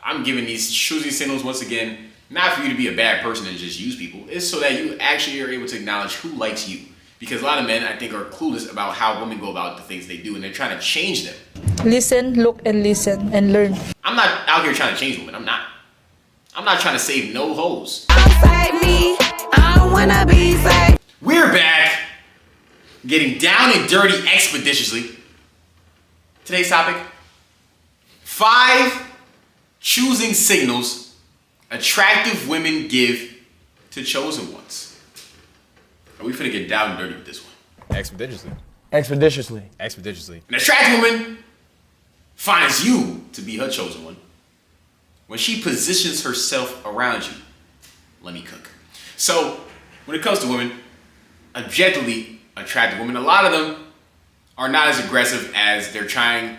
I'm giving these choosing signals once again, not for you to be a bad person and just use people. It's so that you actually are able to acknowledge who likes you. Because a lot of men, I think, are clueless about how women go about the things they do, and they're trying to change them. Listen, look, and listen, and learn. I'm not out here trying to change women. I'm not. I'm not trying to save no hoes. Save me. I don't wanna be saved. We're back, getting down and dirty expeditiously. Today's topic: 5 choosing signals attractive women give to chosen ones. Are we finna get down and dirty with this one? Expeditiously. Expeditiously. Expeditiously. An attractive woman finds you to be her chosen one when she positions herself around you. Let me cook. So, when it comes to women, objectively attractive women, a lot of them are not as aggressive as they're trying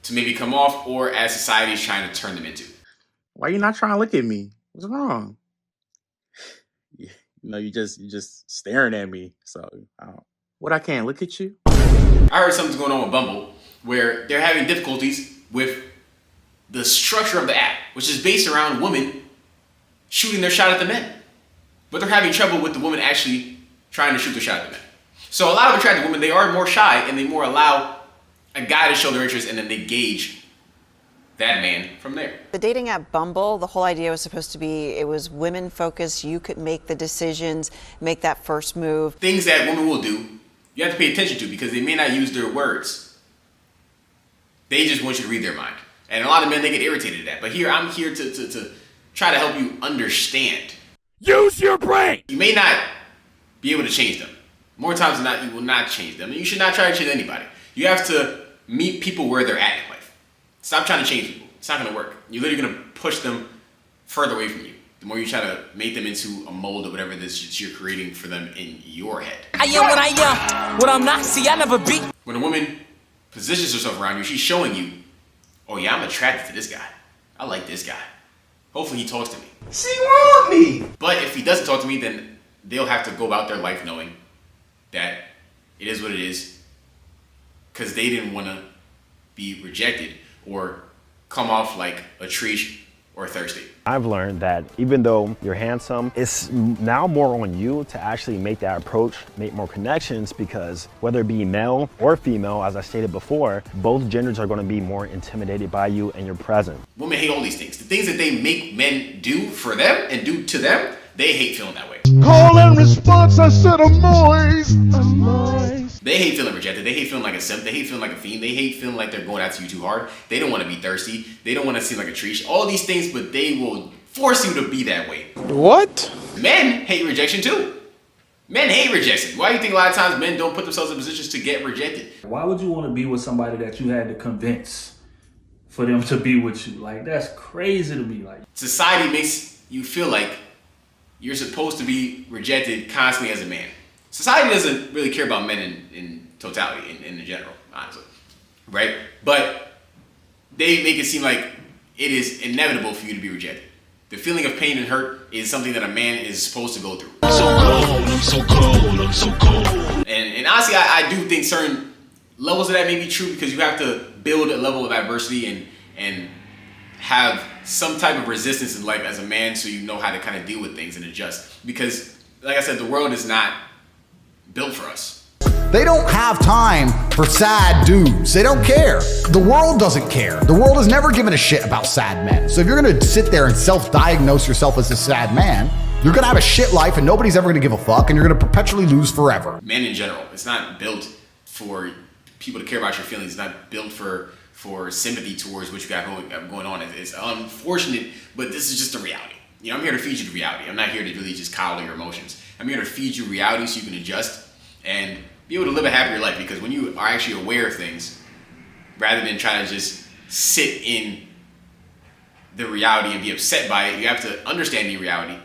to maybe come off or as society is trying to turn them into. Why you not trying to look at me? What's wrong? You know, you just staring at me. So, I can't look at you? I heard something's going on with Bumble where they're having difficulties with the structure of the app, which is based around women shooting their shot at the men. But they're having trouble with the woman actually trying to shoot their shot at the men. So a lot of attractive women, they are more shy and they more allow a guy to show their interest and then they gauge that man from there. The dating app Bumble, the whole idea was supposed to be, it was women focused. You could make the decisions, make that first move. Things that women will do, you have to pay attention to because they may not use their words. They just want you to read their mind. And a lot of men, they get irritated at that. But here, I'm here to try to help you understand. Use your brain! You may not be able to change them. More times than not, you will not change them. And you should not try to change anybody. You have to meet people where they're at in life. Stop trying to change people. It's not going to work. You're literally going to push them further away from you. The more you try to make them into a mold or whatever this you're creating for them in your head. I am what I am. What I'm not, see, I never be. When a woman positions herself around you, she's showing you, oh yeah, I'm attracted to this guy. I like this guy. Hopefully he talks to me. She want me! But if he doesn't talk to me, then they'll have to go about their life knowing that it is what it is because they didn't want to be rejected or come off like a treat or thirsty. I've learned that even though you're handsome, it's now more on you to actually make that approach, make more connections, because whether it be male or female, as I stated before, both genders are going to be more intimidated by you and your presence. Women hate all these things. The things that they make men do for them and do to them, they hate feeling that way. Call and response, I said a moist. They hate feeling rejected. They hate feeling like a simp. They hate feeling like a fiend. They hate feeling like they're going after you too hard. They don't want to be thirsty. They don't want to seem like a treat. All these things, but they will force you to be that way. What? Men hate rejection too. Men hate rejection. Why do you think a lot of times men don't put themselves in positions to get rejected? Why would you want to be with somebody that you had to convince for them to be with you? Like, that's crazy to me. Like, society makes you feel like you're supposed to be rejected constantly as a man. Society doesn't really care about men in totality, in general, honestly, right? But they make it seem like it is inevitable for you to be rejected. The feeling of pain and hurt is something that a man is supposed to go through. I'm so cold, I'm so cold, I'm so cold. And honestly, I do think certain levels of that may be true because you have to build a level of adversity and have some type of resistance in life as a man so you know how to kind of deal with things and adjust. Because, like I said, the world is not built for us. They don't have time for sad dudes. They don't care. The world doesn't care. The world has never given a shit about sad men. So if you're gonna sit there and self-diagnose yourself as a sad man, you're gonna have a shit life and nobody's ever gonna give a fuck and you're gonna perpetually lose forever. Men in general, it's not built for people to care about your feelings. It's not built for sympathy towards what you got going on. It's unfortunate, but this is just the reality. You know, I'm here to feed you the reality. I'm not here to really just coddle your emotions. I'm here to feed you reality so you can adjust and be able to live a happier life, because when you are actually aware of things, rather than trying to just sit in the reality and be upset by it, you have to understand the reality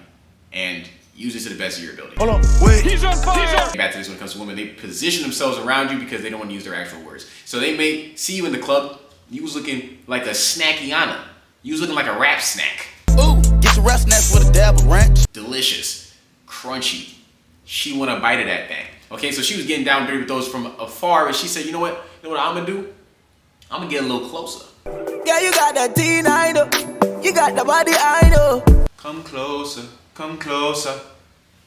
and use it to the best of your ability. Hold on, wait. He's on fire. Back to this when it comes to women, they position themselves around you because they don't want to use their actual words. So they may see you in the club, you was looking like a snackiana. You was looking like a rap snack. Ooh, get your rest nest with a dab of ranch. Delicious, crunchy. She want a bite of that thing. Okay, so she was getting down dirty with those from afar, and she said, you know what I'm gonna do? I'm gonna get a little closer. Yeah, you got that T9. got the body I know. Come closer, come closer.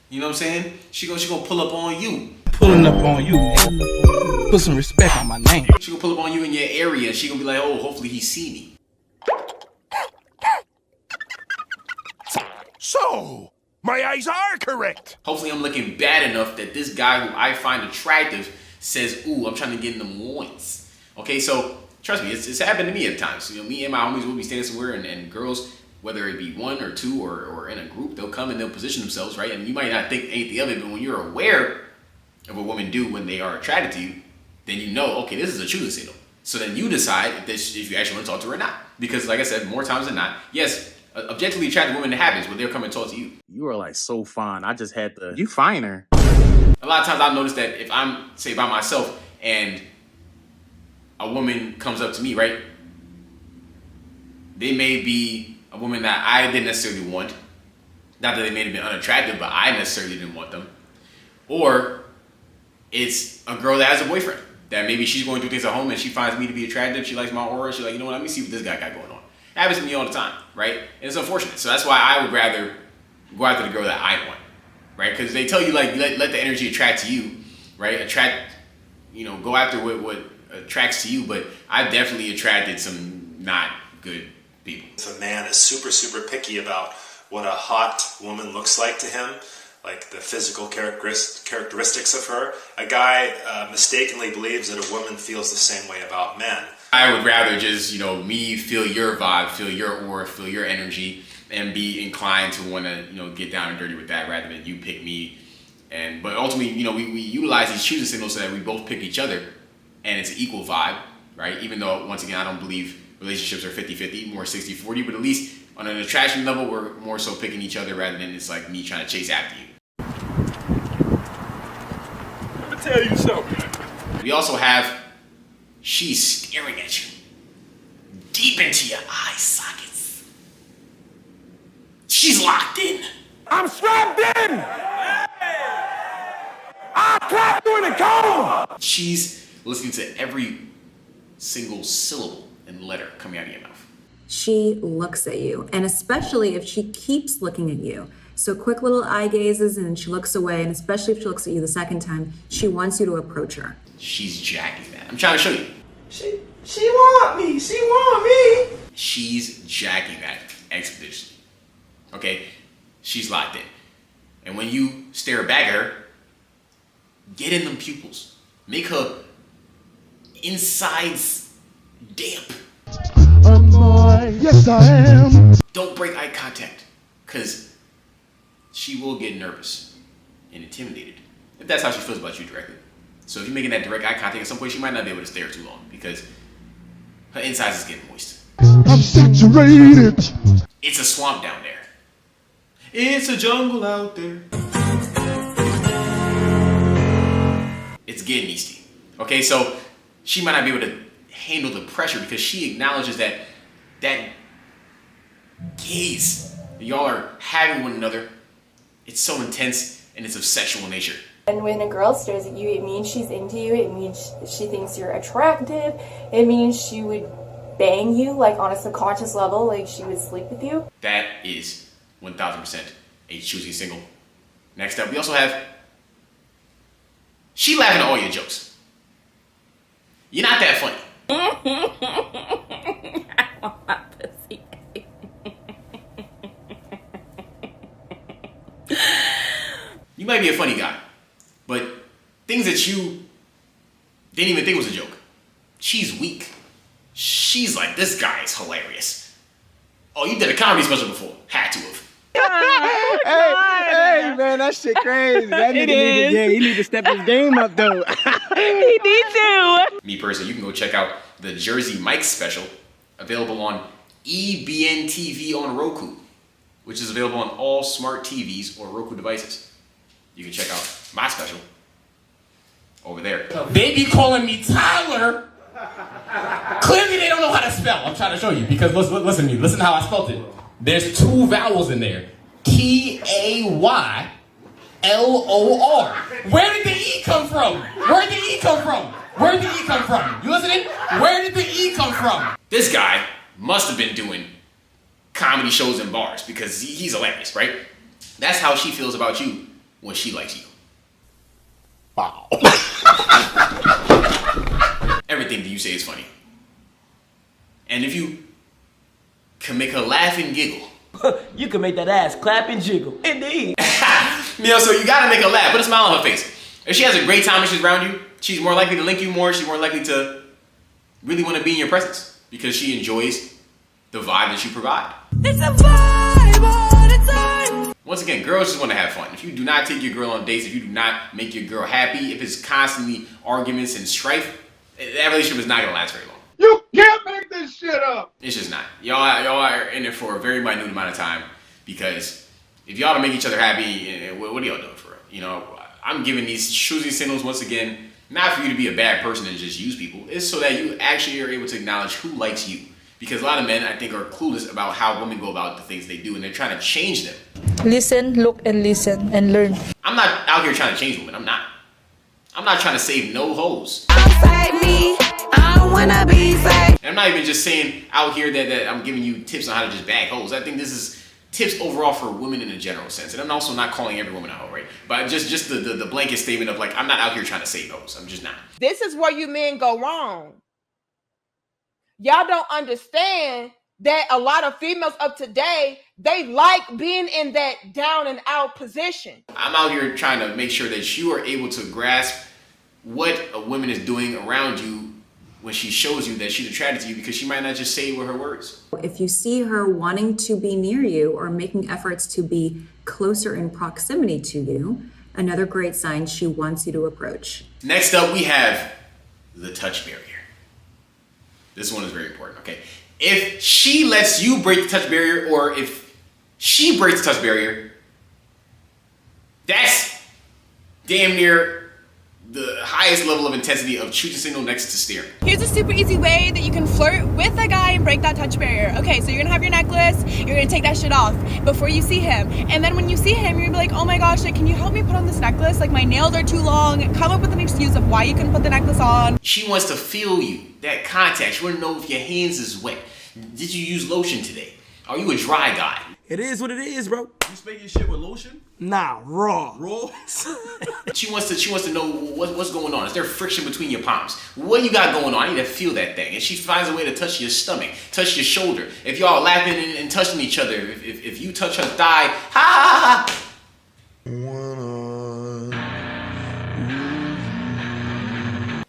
You know what I'm saying? She gonna pull up on you. Pulling up on you, nigga. Put some respect on my name. She gonna pull up on you in your area. She gonna be like, oh, hopefully he see me. So, my eyes are correct. Hopefully I'm looking bad enough that this guy who I find attractive says, ooh, I'm trying to get in them loins. Okay, so trust me, it's happened to me at times. You know, me and my homies will be standing somewhere and girls, whether it be one or two or in a group, they'll come and they'll position themselves, right? And you might not think anything of it, but when you're aware of what women do when they are attracted to you, then you know, okay, this is a choosing signal. So then you decide if you actually want to talk to her or not. Because like I said, more times than not, yes, objectively attractive women, it happens when they'll come and talk to you. You are like so fine. I just had to. You finer. A lot of times I've noticed that if I'm, say, by myself and a woman comes up to me, right? They may be a woman that I didn't necessarily want. Not that they may have been unattractive, but I necessarily didn't want them. Or it's a girl that has a boyfriend. That maybe she's going through things at home and she finds me to be attractive. She likes my aura. She's like, you know what, let me see what this guy got going on. It happens to me all the time, right? And it's unfortunate. So that's why I would rather go after the girl that I want, right? Because they tell you, like, let the energy attract to you, right? Go after what attracts to you. But I've definitely attracted some not good people. If a man is super, super picky about what a hot woman looks like to him, like the physical characteristics of her, a guy mistakenly believes that a woman feels the same way about men. I would rather just, me feel your vibe, feel your aura, feel your energy, and be inclined to want to, get down and dirty with that rather than you pick me. But ultimately, we utilize these choosing signals so that we both pick each other, and it's an equal vibe, right? Even though, once again, I don't believe relationships are 50-50, more 60-40, but at least on an attraction level, we're more so picking each other rather than it's like me trying to chase after you. Let me tell you something. We also have she's staring at you deep into your eye sockets. She's locked in. I'm strapped in. I clap you in the coma. She's listening to every single syllable and letter coming out of your mouth. She looks at you, and especially if she keeps looking at you. So quick little eye gazes and she looks away, and especially if she looks at you the second time, she wants you to approach her. She's jacking that. I'm trying to show you. She want me. She want me. She's jacking that expeditiously. Okay? She's locked in. And when you stare back at her, get in them pupils. Make her insides damp. Yes, I am. Don't break eye contact, because she will get nervous and intimidated if that's how she feels about you directly. So if you're making that direct eye contact, at some point she might not be able to stare too long because her insides is getting moist. I'm saturated. It's a swamp down there. It's a jungle out there. It's getting yeasty. Okay, so she might not be able to handle the pressure because she acknowledges that gaze that y'all are having one another, it's so intense and it's of sexual nature. And when a girl stares at you, it means she's into you, it means she thinks you're attractive, it means she would bang you, like on a subconscious level, like she would sleep with you. That is 1000% a choosing single. Next up, we also have, she laughing at all your jokes. You're not that funny. You might be a funny guy, but things that you didn't even think was a joke. She's weak. She's like, this guy is hilarious. Oh, you did a comedy special before. Had to have. Hey, man, that shit crazy. That nigga he need to step his game up, though. He needs to. Me personally, you can go check out the Jersey Mike special, available on EBNTV on Roku, which is available on all smart TVs or Roku devices. You can check out my special over there. They be calling me Tyler. Clearly they don't know how to spell. I'm trying to show you because listen to me. Listen how I spelled it. There's 2 vowels in there. T-A-Y-L-O-R. Where did the E come from? Where did the E come from? Where did the E come from? You listening? Where did the E come from? This guy must have been doing comedy shows and bars because he's hilarious, right? That's how she feels about you when she likes you. Wow. Everything that you say is funny. And if you can make her laugh and giggle, You can make that ass clap and jiggle. Indeed. so you gotta make her laugh, put a smile on her face. If she has a great time when she's around you, she's more likely to link you more, she's more likely to really want to be in your presence because she enjoys the vibe that you provide. It's a vibe all the time. Once again, girls just want to have fun. If you do not take your girl on dates, if you do not make your girl happy, if it's constantly arguments and strife, that relationship is not gonna last very long. You can't make this shit up. It's just not. Y'all are in it for a very minute amount of time because if y'all don't make each other happy, what are y'all doing for real? I'm giving these choosing signals once again, not for you to be a bad person and just use people. It's so that you actually are able to acknowledge who likes you. Because a lot of men, I think, are clueless about how women go about the things they do, and they're trying to change them. Listen, look, and listen, and learn. I'm not out here trying to change women. I'm not. I'm not trying to save no hoes. Outside me, I don't wanna be saved. And I'm not even just saying out here that I'm giving you tips on how to just bag hoes. I think this is tips overall for women in a general sense. And I'm also not calling every woman a hoe, right? But just the blanket statement of like, I'm not out here trying to save hoes. I'm just not. This is where you men go wrong. Y'all don't understand that a lot of females of today, they like being in that down and out position. I'm out here trying to make sure that you are able to grasp what a woman is doing around you when she shows you that she's attracted to you, because she might not just say it with her words. If you see her wanting to be near you or making efforts to be closer in proximity to you, another great sign she wants you to approach. Next up, we have the touch barrier. This one is very important, okay? If she lets you break the touch barrier, or if she breaks the touch barrier, that's damn near the highest level of intensity of choosing signal next to staring. Here's a super easy way that you can flirt with a guy and break that touch barrier. Okay, so you're gonna have your necklace, you're gonna take that shit off before you see him. And then when you see him, you're gonna be like, oh my gosh, like, can you help me put on this necklace? Like, my nails are too long. Come up with an excuse of why you couldn't put the necklace on. She wants to feel you, that contact. She wants to know if your hands is wet. Did you use lotion today? Are you a dry guy? It is what it is, bro. You spank your shit with lotion? Nah, raw. Raw? She wants to know what's going on. Is there friction between your palms? What you got going on? I need to feel that thing. And she finds a way to touch your stomach, touch your shoulder. If y'all laughing and touching each other, if you touch her thigh, ha ha ha.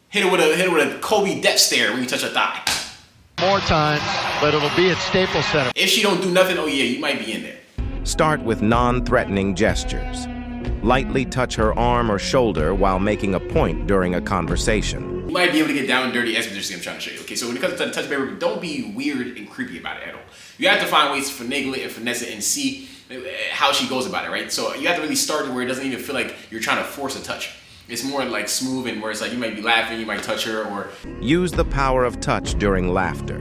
Hit her with a Kobe death stare when you touch her thigh. More times, but it'll be at Staples Center. If she don't do nothing, oh yeah, you might be in there. Start with non-threatening gestures. Lightly touch her arm or shoulder while making a point during a conversation. You might be able to get down and dirty expeditiously, I'm trying to show you. Okay, so when it comes to the touch barrier, don't be weird and creepy about it at all. You have to find ways to finagle it and finesse it and see how she goes about it, right? So you have to really start where it doesn't even feel like you're trying to force a touch. It's more like smooth, and where it's like you might be laughing, you might touch her, or... Use the power of touch during laughter.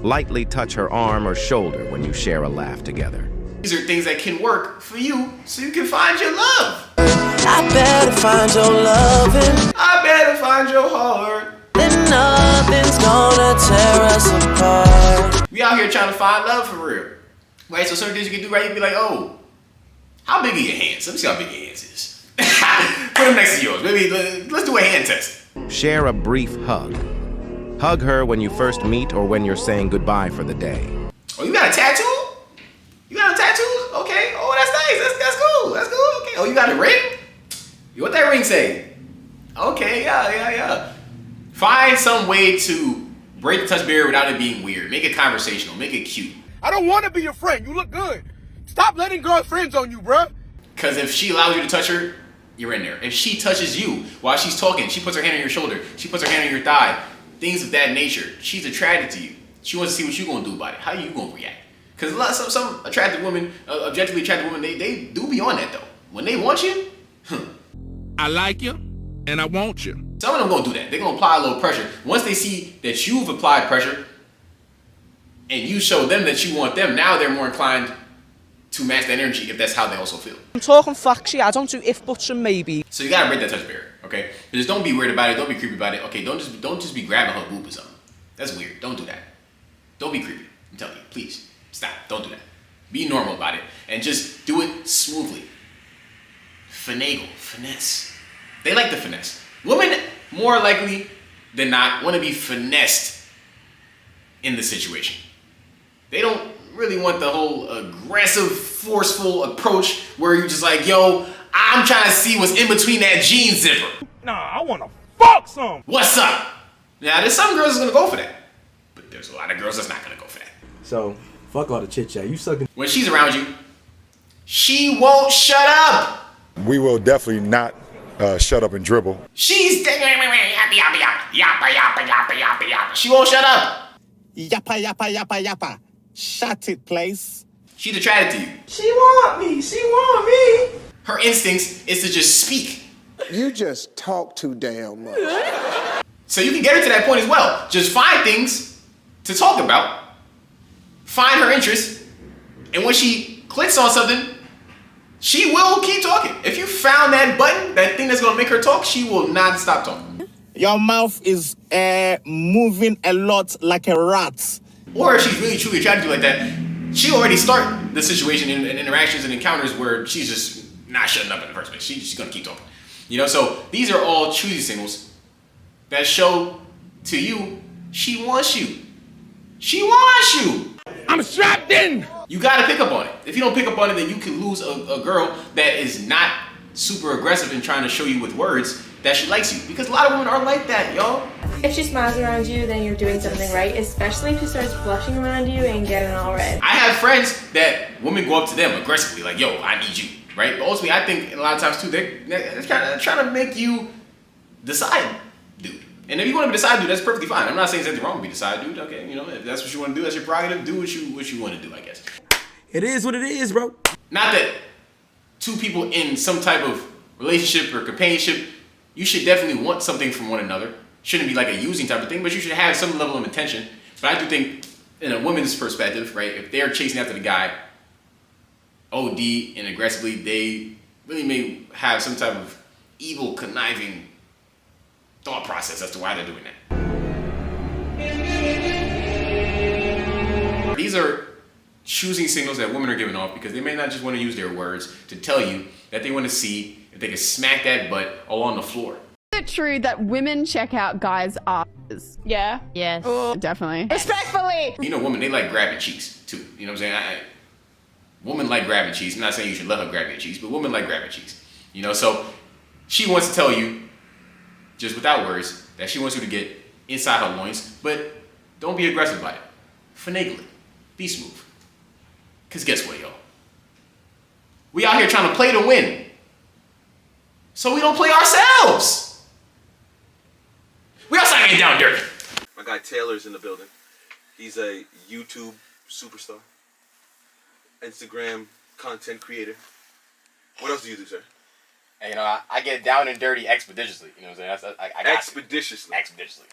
Lightly touch her arm or shoulder when you share a laugh together. These are things that can work for you so you can find your love. I better find your loving. I better find your heart. Then nothing's gonna tear us apart. We out here trying to find love for real. Right, so certain things you can do, right? You'd be like, oh, how big are your hands? Let me see how big your hands is. Put them next to yours. Maybe let's do a hand test. Share a brief hug. Hug her when you first meet or when you're saying goodbye for the day. Oh, you got a tattoo? You got a tattoo? Okay. Oh, that's nice. That's cool. That's cool. Okay. Oh, you got a ring? What that ring say? Okay. Yeah. Find some way to break the touch barrier without it being weird. Make it conversational. Make it cute. I don't want to be your friend. You look good. Stop letting girls friends on you, bruh. Because if she allows you to touch her, you're in there. If she touches you while she's talking, she puts her hand on your shoulder, she puts her hand on your thigh, things of that nature, she's attracted to you. She wants to see what you're going to do about it. How you going to react? Because some attractive women, objectively attractive women, they do be on that though. When they want you, I like you and I want you. Some of them going to do that. They're going to apply a little pressure. Once they see that you've applied pressure and you show them that you want them, now they're more inclined to match that energy if that's how they also feel. I'm talking facts, yeah. I don't do if, buts, and maybe. So you gotta break that touch barrier, okay? Just don't be weird about it. Don't be creepy about it. Okay, don't just be grabbing her boob or something. That's weird. Don't do that. Don't be creepy. I'm telling you, please. Stop. Don't do that. Be normal about it. And just do it smoothly. Finagle. Finesse. They like the finesse. Women, more likely than not, want to be finessed in the situation. They don't really want the whole aggressive, forceful approach where you're just like, yo, I'm trying to see what's in between that jean zipper. Nah, I wanna fuck some. What's up? Now, there's some girls that's gonna go for that, but there's a lot of girls that's not gonna go for that. So, fuck all the chit chat. You sucking. When she's around you, she won't shut up. We will definitely not shut up and dribble. She's yappa, yappa. She won't shut up. Yappa. Shut it, place. She's attracted to you. She want me. Her instincts is to just speak. You just talk too damn much. So you can get her to that point as well. Just find things to talk about, find her interest, and when she clicks on something, she will keep talking. If you found that button, that thing that's gonna make her talk, she will not stop talking. Your mouth is moving a lot like a rat. Or if she's really truly attracted to you like that, she already start the situation in interactions and encounters where she's just not shutting up in the first place. She's gonna keep talking. You know, so these are all choosy signals that show to you she wants you. She wants you. I'm strapped in. You gotta pick up on it. If you don't pick up on it, then you can lose a girl that is not super aggressive in trying to show you with words that she likes you. Because a lot of women are like that, y'all. If she smiles around you, then you're doing something right, especially if she starts blushing around you and getting all red. I have friends that women go up to them aggressively, like, yo, I need you, right? But ultimately, I think a lot of times too, they're trying to make you decide, dude. And if you want to be the side dude, that's perfectly fine. I'm not saying there's anything wrong with being the side dude. Okay, you know, if that's what you want to do, that's your prerogative. Do what you want to do, I guess. It is what it is, bro. Not that two people in some type of relationship or companionship, you should definitely want something from one another. Shouldn't be like a using type of thing, but you should have some level of intention. But I do think, in a woman's perspective, right, if they're chasing after the guy OD and aggressively, they really may have some type of evil, conniving thought process as to why they're doing that. These are choosing signals that women are giving off because they may not just want to use their words to tell you that they want to see if they can smack that butt along the floor. Is it true that women check out guys' asses? Yeah. Yes. Oh, definitely. Respectfully. You know, women, they like grabbing cheeks too. You know what I'm saying? Women like grabbing cheeks. I'm not saying you should let her grab your cheeks, but women like grabbing cheeks. You know, so she wants to tell you, just without words, that she wants you to get inside her loins, but don't be aggressive about it. Finagle it. Be smooth. Because guess what, y'all? We out here trying to play to win. So we don't play ourselves. We outside getting down dirty. My guy Taylor's in the building. He's a YouTube superstar. Instagram content creator. What else do you do, sir? And, you know, I get down and dirty expeditiously. You know what I'm saying? I got Expeditiously. Expeditiously.